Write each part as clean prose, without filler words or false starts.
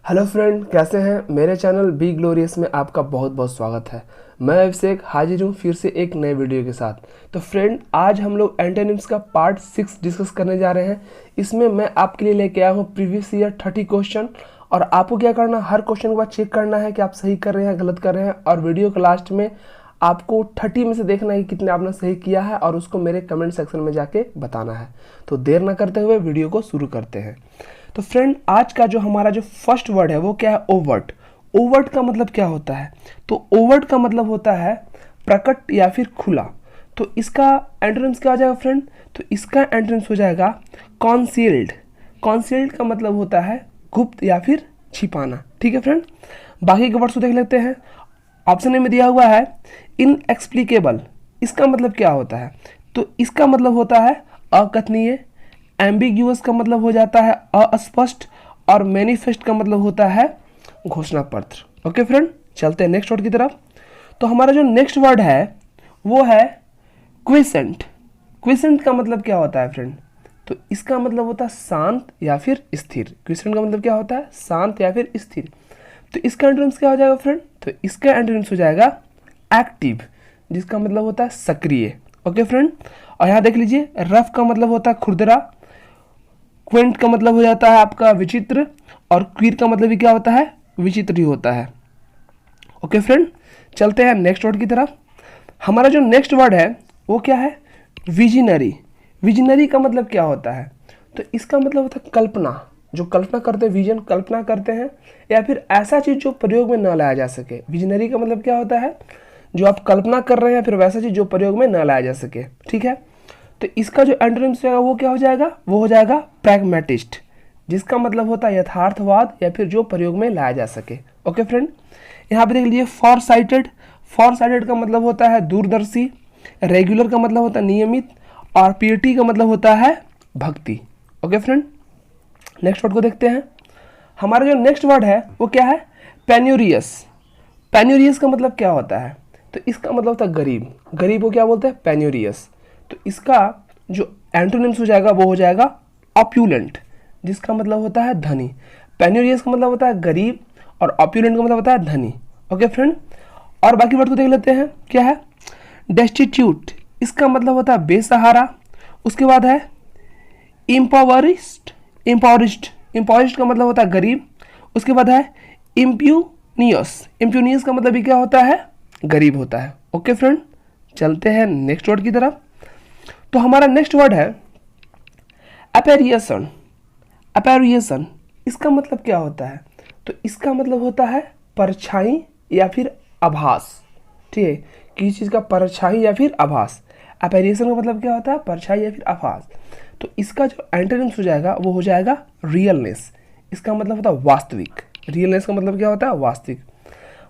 Hello friend, कैसे हैं। मेरे चैनल बी ग्लोरियस में आपका बहुत बहुत स्वागत है। मैं अभिषेक हाजिर हूँ फिर से एक नए वीडियो के साथ। तो फ्रेंड, आज हम लोग एंटोनिम्स का पार्ट 6 डिस्कस करने जा रहे हैं। इसमें मैं आपके लिए लेके आया हूँ प्रीवियस ईयर 30 क्वेश्चन, और आपको क्या करना, हर क्वेश्चन के बाद चेक करना है कि आप सही कर रहे हैं गलत कर रहे हैं, और वीडियो के लास्ट में आपको 30 में से देखना है कि कितने आपने सही किया है, और उसको मेरे कमेंट सेक्शन में जाके बताना है। तो देर ना करते हुए वीडियो को शुरू करते हैं। तो फ्रेंड, आज का जो हमारा जो फर्स्ट वर्ड है वो क्या है? ओवर्ट। ओवर्ट का मतलब क्या होता है? तो ओवर्ट का मतलब होता है प्रकट या फिर खुला। तो इसका एंटोनिम्स क्या हो जाएगा फ्रेंड? तो इसका एंटोनिम्स हो जाएगा कॉन्सील्ड। कॉन्सील्ड का मतलब होता है गुप्त या फिर छिपाना। ठीक है फ्रेंड, बाकी के वर्ड्स को देख लेते हैं। ऑप्शन में दिया हुआ है इनएक्सप्लिकेबल। इसका मतलब क्या होता है? तो इसका मतलब होता है अकथनीय। एम्बिग्यूअस का मतलब हो जाता है अस्पष्ट, और मैनिफेस्ट का मतलब होता है घोषणा पत्र। ओके फ्रेंड, चलते हैं नेक्स्ट वर्ड की तरफ। तो हमारा जो नेक्स्ट वर्ड है वो है क्विसेंट। क्विसेंट का मतलब क्या होता है फ्रेंड? तो इसका मतलब होता है शांत या फिर स्थिर। क्विसेंट का मतलब क्या होता है? शांत या फिर स्थिर। तो इसका एंटोनिम्स क्या हो जाएगा फ्रेंड? तो इसका एंटोनिम्स हो जाएगा एक्टिव, जिसका मतलब होता है सक्रिय। ओके फ्रेंड, और यहाँ देख लीजिए, रफ का मतलब होता है खुरदरा, क्वेंट का मतलब हो जाता है आपका विचित्र, और क्वीर का मतलब भी क्या होता है? विचित्र ही होता है। ओके फ्रेंड, चलते हैं नेक्स्ट वर्ड की तरफ। हमारा जो नेक्स्ट वर्ड है वो क्या है? विजनरी। विजनरी का मतलब क्या होता है? तो इसका मतलब होता है कल्पना। जो कल्पना करते हैं, विजन कल्पना करते हैं, या फिर ऐसा चीज जो प्रयोग में न लाया जा सके। विजनरी का मतलब क्या होता है? जो आप कल्पना कर रहे हैं, फिर वैसा चीज जो प्रयोग में न लाया जा सके। ठीक है, तो इसका जो एंटोनिम्स होगा वो क्या हो जाएगा? वो हो जाएगा प्रैग्मेटिस्ट, जिसका मतलब होता है यथार्थवाद या फिर जो प्रयोग में लाया जा सके। ओके फ्रेंड, यहाँ पे देख लीजिए फॉर साइटेड। फॉर साइटेड का मतलब होता है दूरदर्शी। रेगुलर का मतलब होता है नियमित, और पीटी का मतलब होता है भक्ति। ओके फ्रेंड, नेक्स्ट वर्ड को देखते हैं। हमारा जो नेक्स्ट वर्ड है वो क्या है? पेन्यूरियस। पेन्यूरियस का मतलब क्या होता है? तो इसका मतलब होता है गरीब। गरीब को क्या बोलते हैं? पेन्यूरियस। तो इसका जो एंटोनिम्स हो जाएगा वो हो जाएगा ऑप्यूलेंट, जिसका मतलब होता है धनी। पेन्यूरियस का मतलब होता है गरीब, और ऑप्यूलेंट का मतलब होता है धनी। ओके फ्रेंड, और बाकी वर्ड को देख लेते हैं। क्या है? डेस्टिट्यूट। इसका मतलब होता है बेसहारा। उसके बाद है इम्पावरिस्ट। इम्पावरिस्ट, इम्पावरिस्ट का मतलब होता है गरीब। उसके बाद है इम्प्यूनियस। इम्प्यूनियस का मतलब भी क्या होता है? गरीब होता है। ओके फ्रेंड, चलते हैं नेक्स्ट वर्ड की तरफ। तो हमारा नेक्स्ट वर्ड है अपेरिएशन। अपेरिएशन, इसका मतलब क्या होता है? तो इसका मतलब होता है परछाई या फिर आभास। ठीक है, किसी चीज़ का परछाई या फिर आभास। अपेरिएशन का मतलब क्या होता है? परछाई या फिर आभास। तो इसका जो एंटोनिम्स हो जाएगा वो हो जाएगा रियलनेस। इसका मतलब होता है वास्तविक। रियलनेस का मतलब क्या होता है? वास्तविक।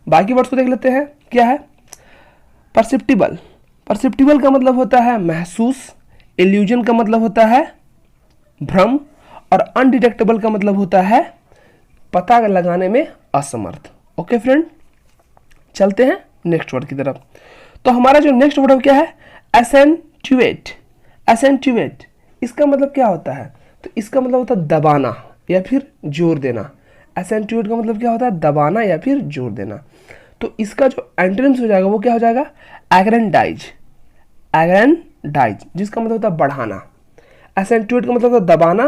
बाकी वर्ड्स को देख लेते हैं। क्या है? परसेप्टिबल। परसेप्टिबल का मतलब होता है महसूस। इल्यूजन का मतलब होता है भ्रम, और अनडिटेक्टेबल का मतलब होता है पता लगाने में असमर्थ। ओके फ्रेंड, चलते हैं नेक्स्ट वर्ड की तरफ। तो हमारा जो नेक्स्ट वर्ड क्या है? एसेंचुएट। एसेंचुएट, इसका मतलब क्या होता है? तो इसका मतलब होता है दबाना या फिर जोर देना। एसेंचुएट का मतलब क्या होता है? दबाना या फिर जोर देना। तो इसका जो एंटोनिम्स हो जाएगा वो क्या हो जाएगा? एग्रेंडाइज। एग्रेंडाइज, जिसका मतलब होता है बढ़ाना। एसेंचुएट का मतलब होता है दबाना,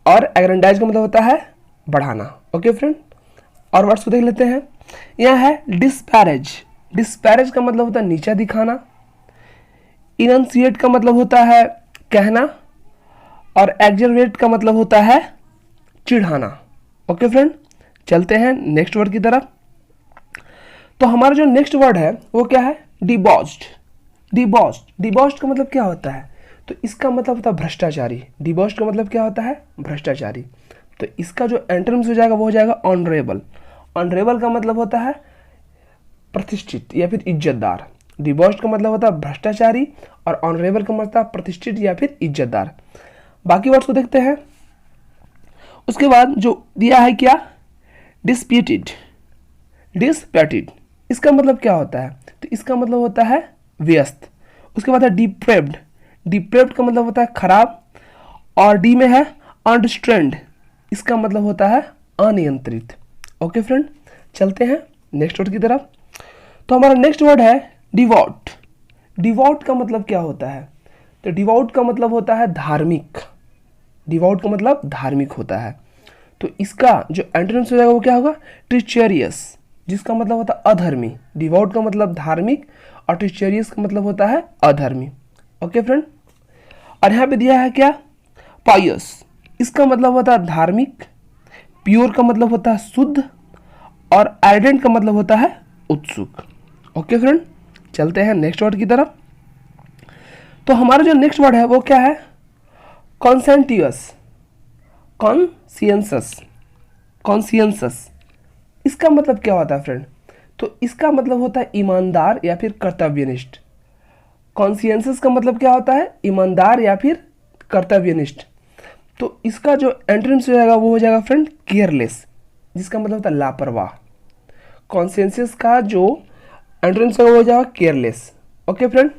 और एग्रेंडाइज का मतलब होता है बढ़ाना। ओके फ्रेंड, और वर्ड्स को देख लेते हैं। यह है डिस्पैरेज। डिस्पैरेज का मतलब होता है नीचा दिखाना। इनंसिएट का मतलब होता है कहना, और एक्जरवेट का मतलब होता है चिढ़ाना। ओके फ्रेंड, चलते हैं नेक्स्ट वर्ड की तरफ। तो हमारा जो नेक्स्ट वर्ड है वो क्या है? डिबॉस्ड। डिबॉस्ड, डिबॉस्ड का मतलब क्या होता है? तो इसका मतलब होता है भ्रष्टाचारी। डिबॉस्ड का मतलब क्या होता है? भ्रष्टाचारी। तो इसका जो एंटोनिम्स हो जाएगा वो हो जाएगा ऑनरेबल। ऑनरेबल का मतलब होता है प्रतिष्ठित या फिर इज्जतदार। डिबॉस्ड का मतलब होता है भ्रष्टाचारी, और ऑनरेबल का मतलब प्रतिष्ठित या फिर इज्जतदार। बाकी वर्ड्स को देखते हैं। उसके बाद जो दिया है क्या? डिस्प्यूटेड। डिस्प्यूटेड, इसका मतलब क्या होता है? तो इसका मतलब होता है व्यस्त। उसके बाद है डिप्रेव्ड। डिप्रेव्ड का मतलब होता है खराब, और डी में है अनरिस्ट्रेन्ड। इसका मतलब होता है अनियंत्रित। ओके फ्रेंड, चलते हैं नेक्स्ट वर्ड की तरफ। तो हमारा नेक्स्ट वर्ड है डिवोट। डिवोट का मतलब क्या होता है? तो डिवोट का मतलब होता है धार्मिक। डिवोट का मतलब धार्मिक होता है। तो इसका जो एंटोनिम्स हो जाएगा वो क्या होगा? ट्रिचेरियस, जिसका मतलब होता है अधर्मी। डिवोट का मतलब धार्मिक और ट्रिचेरियस का मतलब होता है अधर्मी। ओके फ्रेंड, और यहाँ पे दिया है क्या? पायस, इसका मतलब होता है धार्मिक। प्योर का मतलब होता है शुद्ध, और आर्डेंट का मतलब होता है उत्सुक। ओके फ्रेंड, चलते हैं नेक्स्ट वर्ड की तरफ। तो हमारा जो नेक्स्ट वर्ड है वो क्या है? कॉन्सेंटियस। कॉन्सियंसस। कॉन्सियंसस, इसका मतलब क्या होता है फ्रेंड? तो इसका मतलब होता है ईमानदार या फिर कर्तव्यनिष्ठ। कॉन्सियंसस का मतलब क्या होता है? ईमानदार या फिर कर्तव्यनिष्ठ। तो इसका जो एंटोनिम्स हो जाएगा वो हो जाएगा फ्रेंड केयरलेस, जिसका मतलब होता है लापरवाह। कॉन्सियंसस का जो एंटोनिम्स होगा वो हो जाएगा केयरलेस। ओके फ्रेंड,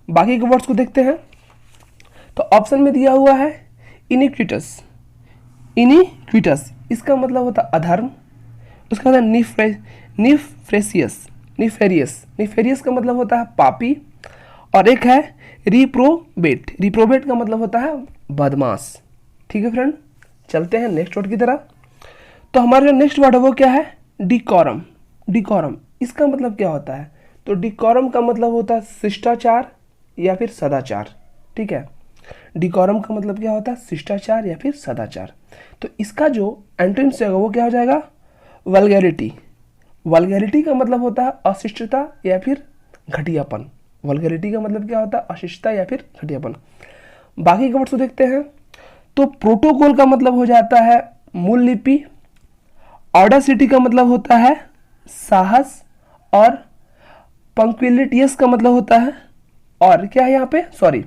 बाकी के वर्ड्स को देखते हैं। तो ऑप्शन में दिया हुआ है इनिक्विटस। इनिक्विटस, इसका मतलब होता है अधर्म। उसका होता है निफ्रेसियस। निफेरियस, निफेरियस का मतलब होता है पापी। और एक है रिप्रोबेट। रिप्रोबेट का मतलब होता है बदमाश। ठीक है फ्रेंड, चलते हैं नेक्स्ट वर्ड की तरफ। तो हमारा जो नेक्स्ट वर्ड है वो क्या है? डिकॉरम। डिकॉरम, इसका मतलब क्या होता है? तो डिकॉरम का मतलब होता है शिष्टाचार या फिर सदाचार। ठीक है, डिकॉरम का मतलब क्या होता है? शिष्टाचार या फिर सदाचार। तो इसका जो एंटोनिम्स होगा वो क्या हो जाएगा? वल्गैरिटी। वल्गैरिटी का मतलब होता है अशिष्टता या फिर घटियापन। वल्गैरिटी का मतलब क्या होता है? अशिष्टता या फिर घटियापन। बाकी के वर्ड्स को देखते हैं। तो प्रोटोकॉल का मतलब हो जाता है मूल लिपि। ऑडासिटी का मतलब होता है साहस। और पंक्चुअलिटीयस का मतलब होता है, और क्या है यहाँ पे? सॉरी,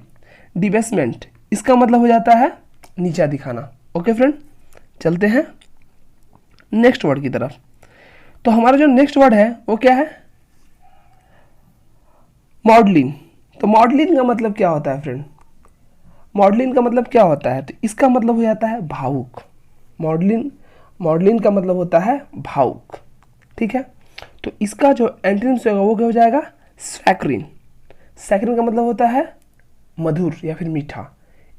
डिबेसमेंट, इसका मतलब हो जाता है नीचा दिखाना। ओके फ्रेंड, चलते हैं नेक्स्ट वर्ड की तरफ। तो हमारा जो नेक्स्ट वर्ड है वो क्या है? मॉडलिन। तो मॉडलिन का मतलब क्या होता है फ्रेंड? मॉडलिन का मतलब क्या होता है? तो इसका मतलब हो जाता है भावुक। मॉडलिन, मॉडलिन का मतलब होता है भावुक। ठीक है, तो इसका जो एंटोनिम्स होगा वो क्या हो जाएगा? सैकरिन। सैकरिन का मतलब होता है मधुर या फिर मीठा।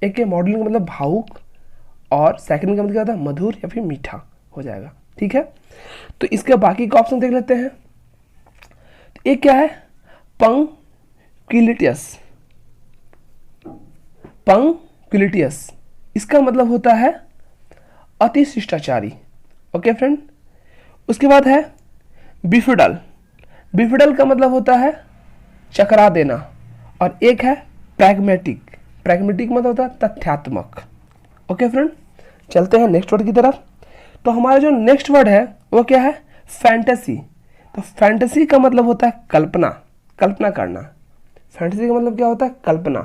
एक है मॉडलिन का मतलब भावुक, और सैकरिन का मतलब क्या होता है? मधुर या फिर मीठा हो जाएगा। ठीक है, तो इसके बाकी का ऑप्शन देख लेते हैं। तो एक क्या है? पंक्विलिटियस। पंक्विलिटियस, इसका मतलब होता है अति शिष्टाचारी। ओके फ्रेंड, उसके बाद है बिफिडल। बिफिडल का मतलब होता है चकरा देना। और एक है प्रैग्मेटिक। प्रैग्मेटिक मतलब होता है तथ्यात्मक। ओके फ्रेंड, चलते हैं नेक्स्ट वर्ड की तरफ। तो हमारा जो नेक्स्ट वर्ड है वो क्या है? फैंटेसी। तो फैंटेसी का मतलब होता है कल्पना, कल्पना करना। फैंटेसी का मतलब क्या होता है? कल्पना।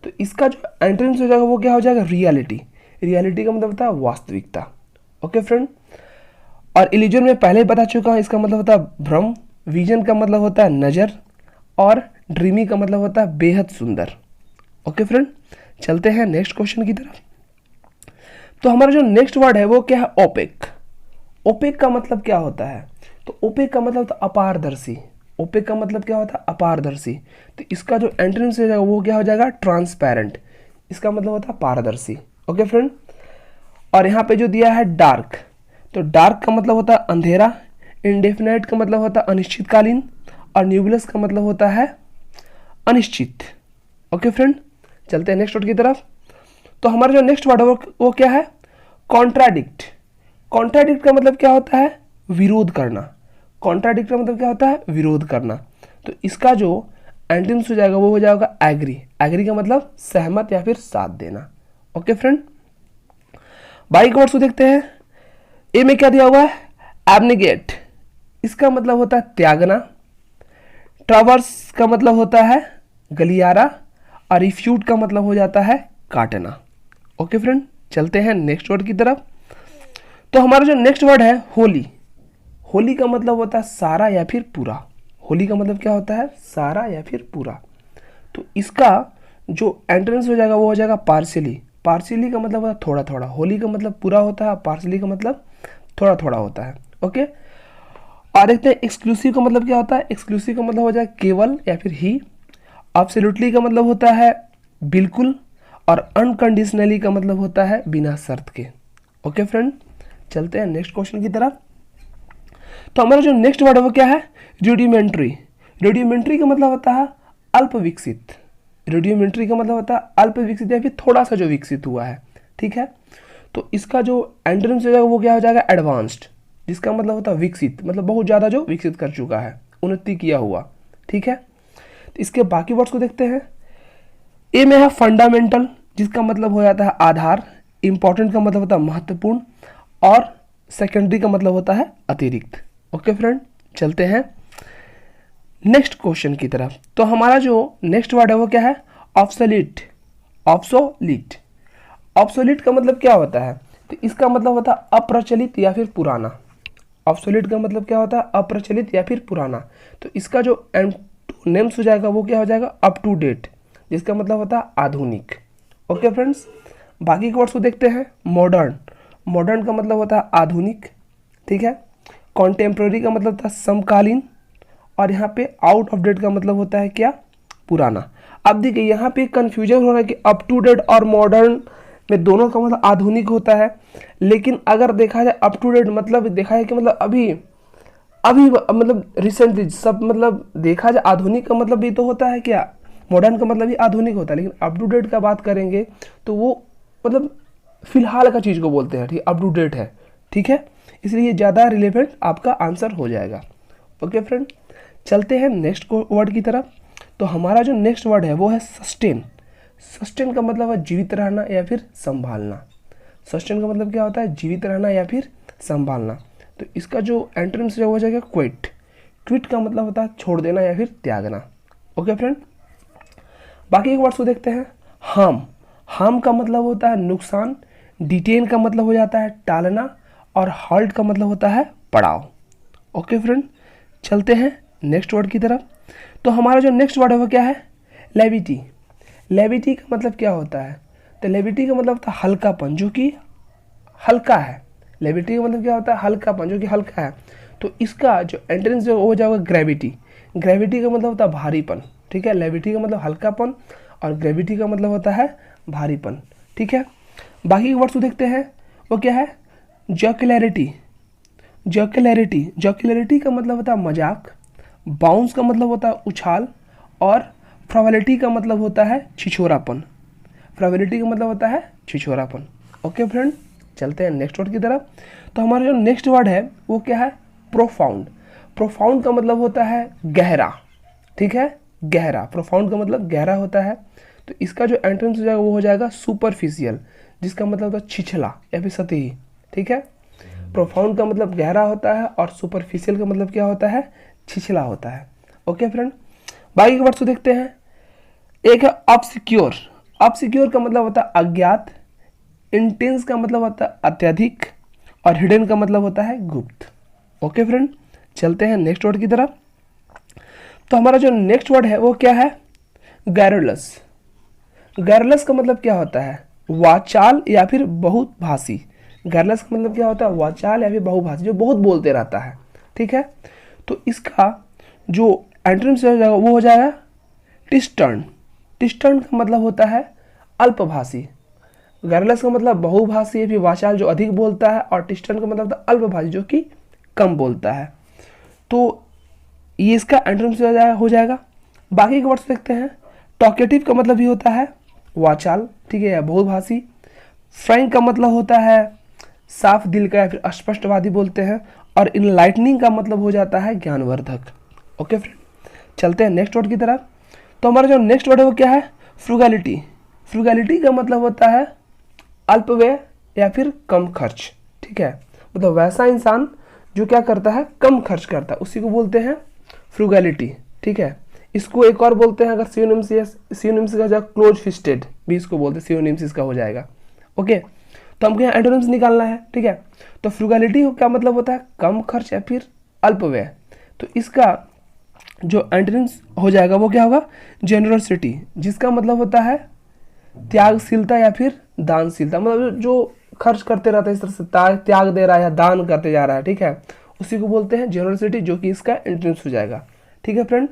तो इसका जो एंटोनिम्स हो जाएगा वो क्या हो जाएगा? रियलिटी। रियलिटी का मतलब होता है वास्तविकता। ओके फ्रेंड, और इल्यूजन में पहले ही बता चुका हूँ, इसका मतलब होता है भ्रम। विजन का मतलब होता है नज़र, और ड्रीमी का मतलब होता है बेहद सुंदर। ओके फ्रेंड, चलते हैं नेक्स्ट क्वेश्चन की तरफ। तो हमारा जो नेक्स्ट वर्ड है वो क्या है? ओपेक। ओपेक का मतलब क्या होता है? तो ओपेक का मतलब होता है अपारदर्शी। ओपेक का मतलब क्या होता है? अपारदर्शी। तो इसका जो एंटोनिम्स हो जाएगा वो क्या हो जाएगा? ट्रांसपेरेंट। इसका मतलब होता है पारदर्शी। ओके फ्रेंड, और यहाँ पे जो दिया है डार्क, तो डार्क का मतलब होता है अंधेरा। इंडेफिनाइट का मतलब होता है अनिश्चितकालीन, और न्यूबुलस का मतलब होता है अनिश्चित। ओके फ्रेंड, चलते हैं नेक्स्ट वर्ड की तरफ। तो हमारा जो नेक्स्ट वर्ड है वो क्या है? कॉन्ट्राडिक्ट। कॉन्ट्राडिक्ट का मतलब क्या होता है? विरोध करना। कॉन्ट्राडिक्ट का मतलब क्या होता है? विरोध करना। तो इसका जो एंटोनिम्स हो जाएगा वो हो जाएगा एग्री। एग्री का मतलब सहमत या फिर साथ देना। ओके फ्रेंड, बाकी वर्ड्स को देखते हैं। ए में क्या दिया हुआ है? एब्निगेट, इसका मतलब होता है त्यागना। ट्रावर्स का मतलब होता है गलियारा, और रिफ्यूट का मतलब हो जाता है काटना। ओके फ्रेंड, चलते हैं नेक्स्ट वर्ड की तरफ। तो हमारा जो नेक्स्ट वर्ड है होली। होली का मतलब होता है सारा या फिर पूरा। होली का मतलब क्या होता है? सारा या फिर पूरा। तो इसका जो एंट्रेंस हो जाएगा वो हो जाएगा पार्शियली। पार्शियली का मतलब होता है थोड़ा थोड़ा। होली का मतलब पूरा होता है, पार्शियली का मतलब थोड़ा थोड़ा होता है। ओके, और देखते हैं एक्सक्लूसिव का मतलब क्या होता है। एक्सक्लूसिव का मतलब हो जाए केवल या फिर ही। एब्सोल्युटली का मतलब होता है बिल्कुल, और अनकंडीशनली का मतलब होता है बिना शर्त के। ओके फ्रेंड, चलते हैं नेक्स्ट क्वेश्चन की तरफ। तो हमारा जो नेक्स्ट वर्ड है वो क्या है, रूडिमेंट्री। रूडिमेंट्री का मतलब होता है अल्प विकसित। रूडिमेंट्री का मतलब होता है अल्प विकसित या फिर थोड़ा सा जो विकसित हुआ है, ठीक है। तो इसका जो एंटोनिम्स हो जाएगा वो क्या हो जाएगा, एडवांस्ड, जिसका मतलब होता है विकसित, मतलब बहुत ज़्यादा जो विकसित कर चुका है, उन्नति किया हुआ, ठीक है। तो इसके बाकी वर्ड्स को देखते हैं। ए में है फंडामेंटल, जिसका मतलब हो जाता है आधार। इंपॉर्टेंट का मतलब होता है महत्वपूर्ण, और सेकेंडरी का मतलब होता है अतिरिक्त। ओके फ्रेंड, चलते हैं नेक्स्ट क्वेश्चन की तरफ। तो हमारा जो नेक्स्ट वर्ड है वो क्या है, ऑब्सोलीट। ऑब्सोलीट, ऑब्सोलीट का मतलब क्या होता है, तो इसका मतलब होता है अप्रचलित या फिर पुराना। ऑब्सोलीट का मतलब क्या होता है, अप्रचलित या फिर पुराना। तो इसका जो नेम्स हो जाएगा वो क्या हो जाएगा, अप टू डेट, जिसका मतलब होता है आधुनिक। ओके फ्रेंड्स, बाकी के वर्ड्स को देखते हैं। मॉडर्न, मॉडर्न का मतलब होता है आधुनिक, ठीक है। कॉन्टेम्प्रेरी का मतलब होता है समकालीन, और यहाँ पे आउट ऑफ डेट का मतलब होता है क्या, पुराना। अब देखिए यहाँ पे कंफ्यूजन हो रहा है कि अप टू डेट और मॉडर्न में दोनों का मतलब आधुनिक होता है, लेकिन अगर देखा जाए अप टू डेट मतलब देखा है कि मतलब अभी अभी मतलब रिसेंटली सब, मतलब देखा जाए आधुनिक का मतलब भी तो होता है क्या, मॉडर्न का मतलब भी आधुनिक होता है, लेकिन अप टू डेट का बात करेंगे तो वो मतलब फिलहाल का चीज़ को बोलते हैं, ठीक, अप टू डेट है, ठीक है। इसलिए ज़्यादा रिलेवेंट आपका आंसर हो जाएगा। ओके फ्रेंड, चलते हैं नेक्स्ट वर्ड की तरफ। तो हमारा जो नेक्स्ट वर्ड है वो है सस्टेन। सस्टेन का मतलब है जीवित रहना या फिर संभालना। सस्टेन का मतलब क्या होता है, जीवित रहना या फिर संभालना। तो इसका जो एंटोनिम्स हो जाएगा क्विट। क्विट का मतलब होता है छोड़ देना या फिर त्यागना। ओके फ्रेंड, बाकी एक वर्ड्स को देखते हैं। हार्म, हार्म का मतलब होता है नुकसान। डिटेन का मतलब हो जाता है टालना, और हॉल्ट का मतलब होता है पड़ाव। ओके फ्रेंड, चलते हैं नेक्स्ट वर्ड की तरफ। तो हमारा जो नेक्स्ट वर्ड है वो क्या है, लेविटी। लेविटी का मतलब क्या होता है, तो लेविटी का मतलब होता है हल्कापन, जो कि हल्का है। लेविटी का मतलब क्या होता है, हल्कापन, जो कि हल्का है। तो इसका जो एंटोनिम्स जो हो जाएगा ग्रेविटी। ग्रेविटी का मतलब होता है भारीपन, ठीक है। लेविटी का मतलब हल्कापन, और ग्रेविटी का मतलब होता है भारीपन, ठीक है। बाकी के वर्ड्स को देखते हैं, वो क्या है, जॉक्युलैरिटी। जॉक्युलैरिटी, जॉक्युलैरिटी का मतलब होता है मजाक। बाउंस का मतलब होता है उछाल, और फ्रॉबेलिटी का मतलब होता है छिछोरापन। फ्रॉबेलिटी का मतलब होता है छिछोरापन। ओके फ्रेंड, चलते हैं नेक्स्ट वर्ड की तरफ। तो हमारा जो नेक्स्ट वर्ड है वो क्या है, प्रोफाउंड। प्रोफाउंड का मतलब होता है गहरा, ठीक है, गहरा। प्रोफाउंड का मतलब गहरा होता है। तो इसका जो एंटोनिम्स हो जाएगा वो हो जाएगा सुपरफिशियल, जिसका मतलब होता है छिछला या फिर सतही, ठीक है। प्रोफाउंड का मतलब गहरा होता है, और सुपरफिशियल का मतलब क्या होता है, छिछला होता है। ओके फ्रेंड, बाकी के वर्ड्स को देखते हैं। एक है ऑब्सक्योर। ऑब्सक्योर का मतलब होता है अज्ञात। इंटेंस का मतलब होता है अत्यधिक, और हिडन का मतलब होता है गुप्त। ओके फ्रेंड, चलते हैं नेक्स्ट वर्ड की तरफ। तो हमारा जो नेक्स्ट वर्ड है वो क्या है, गैरुलस। गैरुलस का मतलब क्या होता है, वाचाल या फिर बहुभाषी। गैरुलस का मतलब क्या होता है, वाचाल या फिर बहुभाषी, जो बहुत बोलते रहता है, ठीक है। तो इसका जो एंटोनिम्स हो जाएगा वो हो जाएगा टिस्टर्न। टिस्टर्न का मतलब होता है अल्पभाषी। गैरुलस का मतलब बहुभाषी या फिर वाचाल, जो अधिक बोलता है, और टिस्टर्न का मतलब होता है अल्पभाषी, जो कि कम बोलता है। तो ये इसका एंटोनिम्स हो जाएगा। बाकी के वर्ड्स देखते हैं। टॉकेटिव का मतलब भी होता है वाचाल, ठीक है, या बहुभाषी। फ्रैंक का मतलब होता है साफ दिल का या फिर स्पष्टवादी बोलते हैं, और इनलाइटनिंग का मतलब हो जाता है ज्ञानवर्धक। ओके फ्रेंड, चलते हैं नेक्स्ट वर्ड की तरफ। तो हमारा जो नेक्स्ट वर्ड है वो क्या है, फ्रुगैलिटी। फ्रुगैलिटी का मतलब होता है अल्पव्यय या फिर कम खर्च, ठीक है। मतलब वैसा इंसान जो क्या करता है, कम खर्च करता है, उसी को बोलते हैं फ्रुगैलिटी, ठीक है। इसको एक और बोलते हैं, अगर सिनोनिम्स का जाए क्लोज फिस्टेड भी इसको बोलते हैं, सिनोनिम्स इसका हो जाएगा। ओके, तो हमको यहाँ एंटोनिम्स निकालना है, ठीक है। तो फ्रुगैलिटी क्या मतलब होता है, कम खर्च या फिर अल्पव्यय। तो इसका जो एंटोनिम्स हो जाएगा वो क्या होगा, जेनरसिटी, जिसका मतलब होता है त्यागशीलता या फिर दानशीलता। मतलब जो खर्च करते रहता है, इस तरह से त्याग दे रहा है या दान करते जा रहा है, ठीक है, उसी को बोलते हैं जेनरसिटी, जो कि इसका एंटोनिम्स हो जाएगा। ठीक है फ्रेंड,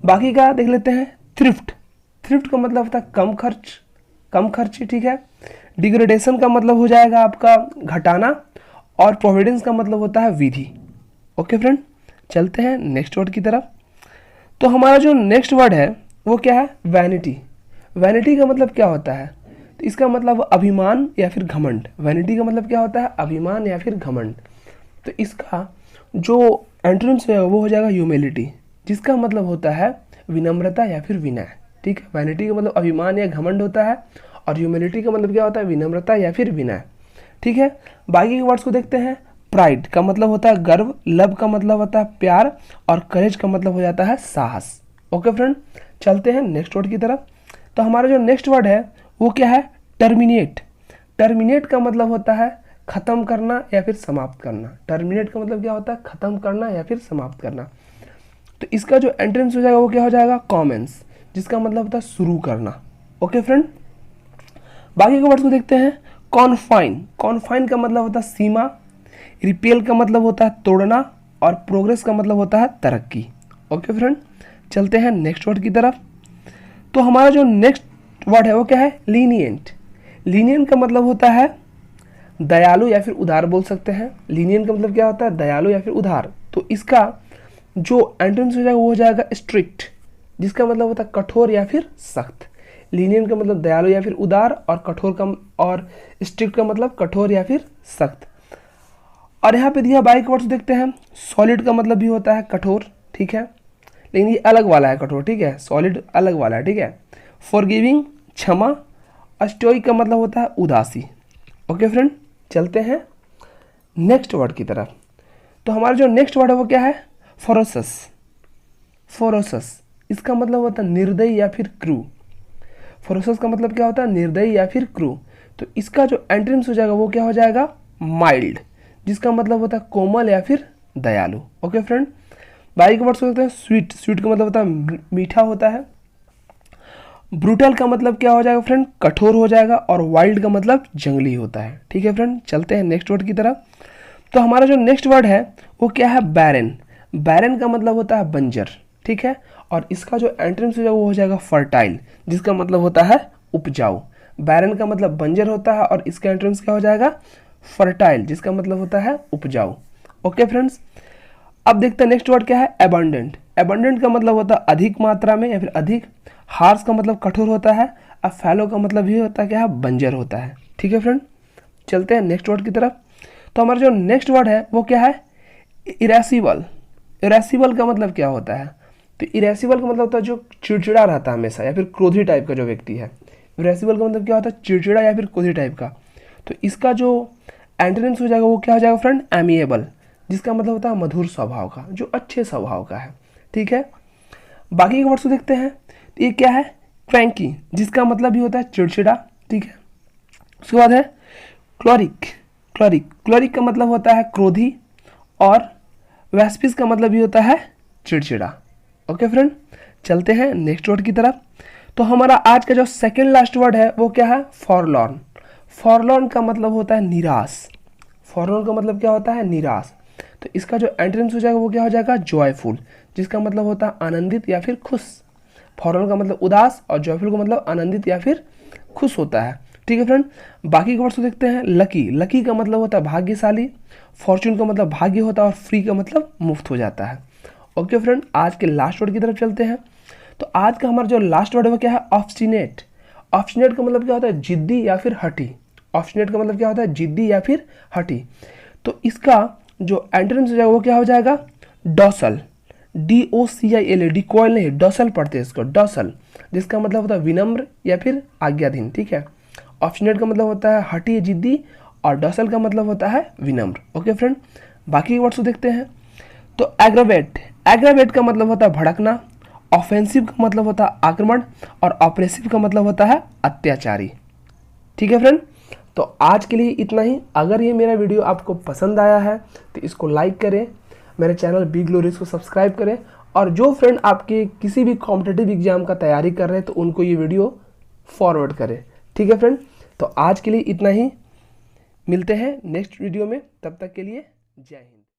बाकी का देख लेते हैं। थ्रिफ्ट, थ्रिफ्ट का मतलब होता है कम खर्च, कम खर्ची, ठीक है। डिग्रेडेशन का मतलब हो जाएगा आपका घटाना, और प्रोविडेंस का मतलब होता है विधि। ओके फ्रेंड, चलते हैं नेक्स्ट वर्ड की तरफ। तो हमारा जो नेक्स्ट वर्ड है वो क्या है? वैनिटी। वैनिटी का मतलब क्या होता है? तो इसका मतलब अभिमान या फिर घमंड। वैनिटी का मतलब क्या होता है? अभिमान या फिर घमंड। तो इसका जो एंटोनिम्स है वो हो जाएगा ह्यूमिलिटी, जिसका मतलब होता है विनम्रता या फिर विनय। ठीक है, वैनिटी का मतलब अभिमान या घमंड होता है, और ह्यूमिलिटी का मतलब क्या होता है? विनम्रता या फिर विनय। ठीक है, बाकी के वर्ड्स को देखते हैं। प्राइड का मतलब होता है गर्व, लव का मतलब होता है प्यार, और करेज का मतलब हो जाता है साहस। ओके फ्रेंड, चलते हैं नेक्स्ट वर्ड की तरफ। तो हमारा जो नेक्स्ट वर्ड है वो क्या है? टर्मिनेट। टर्मिनेट का मतलब होता है खत्म करना या फिर समाप्त करना। टर्मिनेट का मतलब क्या होता है? खत्म करना या फिर समाप्त करना। तो इसका जो एंट्रेंस हो जाएगा वो क्या हो जाएगा? कॉमेंस, जिसका मतलब होता है शुरू करना। ओके फ्रेंड, बाकी के वर्ड्स को देखते हैं। कॉन्फाइन, कॉन्फाइन का मतलब होता है सीमा, रिपेल का मतलब होता है तोड़ना, और प्रोग्रेस का मतलब होता है तरक्की। ओके फ्रेंड, चलते हैं नेक्स्ट वर्ड की तरफ। तो हमारा जो नेक्स्ट वर्ड है वो क्या है? लीनियंट। लीनियंट का मतलब होता है दयालु या फिर उदार बोल सकते हैं। लीनियंट का मतलब क्या होता है? दयालु या फिर उदार। तो इसका जो एंटोनिम्स हो जाएगा वो हो जाएगा स्ट्रिक्ट, जिसका मतलब होता है कठोर या फिर सख्त। लीनियंट का मतलब दयालु या फिर उदार, और कठोर का और स्ट्रिक्ट का मतलब कठोर या फिर सख्त। और यहाँ पे दिया बाइक वर्ड्स देखते हैं। सॉलिड का मतलब भी होता है कठोर, ठीक है, लेकिन ये अलग वाला है कठोर, ठीक है, सॉलिड अलग वाला है, ठीक है। फॉरगिविंग, क्षमा। स्टोइक का मतलब होता है उदासी। ओके फ्रेंड, चलते हैं नेक्स्ट वर्ड की तरफ। तो हमारा जो नेक्स्ट वर्ड है वो क्या है? फोरोसस। फोरोसस, इसका मतलब होता है निर्दयी या फिर क्रू। फोरोसस का मतलब क्या होता है? निर्दयी या फिर क्रू। तो इसका जो एंटोनिम्स हो जाएगा वो क्या हो जाएगा? माइल्ड, जिसका मतलब होता है कोमल या फिर दयालु। ओके फ्रेंड, बाकी के वर्ड्स होते हैं। स्वीट, स्वीट का मतलब होता है मीठा होता है। ब्रूटल का मतलब क्या हो जाएगा फ्रेंड? कठोर हो जाएगा। और वाइल्ड का मतलब जंगली होता है। ठीक है फ्रेंड, चलते हैं नेक्स्ट वर्ड की तरफ। तो हमारा जो नेक्स्ट वर्ड है वो क्या है? बैरन। बैरन का मतलब होता है बंजर, ठीक है, और इसका जो एंटोनिम्स हो जाएगा वो हो जाएगा फर्टाइल, जिसका मतलब होता है उपजाऊ। बैरन का मतलब बंजर होता है, और इसका एंटोनिम्स क्या हो जाएगा? फर्टाइल, जिसका मतलब होता है उपजाऊ। ओके फ्रेंड्स, अब देखते हैं नेक्स्ट वर्ड क्या है? एबंडेंट। एबंडेंट का मतलब होता है अधिक मात्रा में या फिर अधिक। हार्श का मतलब कठोर होता है। अब फैलो का मतलब ये होता है क्या है? बंजर होता है। ठीक है फ्रेंड, चलते हैं नेक्स्ट वर्ड की तरफ। तो हमारा जो नेक्स्ट वर्ड है वो क्या है? इरेसिबल। इरेसिबल का मतलब क्या होता है? तो इरेसिबल का मतलब होता है जो चिड़चिड़ा रहता है हमेशा, या फिर क्रोधी टाइप का जो व्यक्ति है। इरेसिबल का मतलब क्या होता है? चिड़चिड़ा या फिर क्रोधी टाइप का। तो इसका जो एंटोनिम्स हो जाएगा वो क्या हो जाएगा फ्रेंड? एमिएबल, जिसका मतलब होता है मधुर स्वभाव का, जो अच्छे स्वभाव का है। ठीक है, बाकी के वर्ड्स को देखते हैं। तो ये क्या है? क्रैंकी, जिसका मतलब भी होता है चिड़चिड़ा। ठीक है, उसके बाद है क्लोरिक। क्लोरिक, क्लोरिक का मतलब होता है क्रोधी, और वेस्पिस का मतलब भी होता है चिड़चिड़ा। ओके फ्रेंड, चलते हैं नेक्स्ट वर्ड की तरफ। तो हमारा आज का जो सेकेंड लास्ट वर्ड है वो क्या है? फॉरलॉर्न। फॉरलॉर्न का मतलब होता है निराश। फॉरलॉर्न का मतलब क्या होता है? निराश। तो इसका जो एंटोनिम्स हो जाएगा वो क्या हो जाएगा? जॉयफुल, जिसका मतलब होता है आनंदित या फिर खुश। फॉरलॉर्न का मतलब उदास, और जॉयफुल का मतलब आनंदित या फिर खुश होता है। ठीक है फ्रेंड, बाकी के वर्ड्स को देखते हैं। लकी, लकी का मतलब होता है भाग्यशाली। फॉर्चून का मतलब भाग्य होता है, और फ्री का मतलब मुफ्त हो जाता है। ओके फ्रेंड, आज के लास्ट वर्ड की तरफ चलते हैं। तो आज का हमारा जो लास्ट वर्ड है वो क्या है? ऑब्स्टिनेट। ऑब्स्टिनेट का मतलब क्या होता है? जिद्दी या फिर हठी। ऑब्स्टिनेट का मतलब क्या होता है? जिद्दी या फिर हठी। तो इसका जो एंटोनिम्स हो जाएगा वो क्या हो जाएगा? डॉसल। DOCIL, डिकॉयल नहीं, डॉसल पढ़ते हैं इसको, डॉसल, जिसका मतलब होता है विनम्र या फिर आज्ञाधीन। ठीक है, ऑब्स्टिनेट का मतलब होता है हठी, जिद्दी, और डॉसल का मतलब होता है विनम्र। ओके फ्रेंड, बाकी वर्ड्स को देखते हैं। तो एग्रावेट, एग्रावेट का मतलब होता है भड़कना। ऑफेंसिव का मतलब होता है आक्रमण, और ऑपरेसिव का मतलब होता है अत्याचारी। ठीक है फ्रेंड, तो आज के लिए इतना ही। अगर ये मेरा वीडियो आपको पसंद आया है तो इसको लाइक करें, मेरे चैनल बी ग्लोरियस को सब्सक्राइब करें, और जो फ्रेंड आपके किसी भी कॉम्पिटिटिव एग्जाम का तैयारी कर रहे हैं तो उनको ये वीडियो फॉरवर्ड करें। ठीक है फ्रेंड, तो आज के लिए इतना ही। मिलते हैं नेक्स्ट वीडियो में, तब तक के लिए जय हिंद।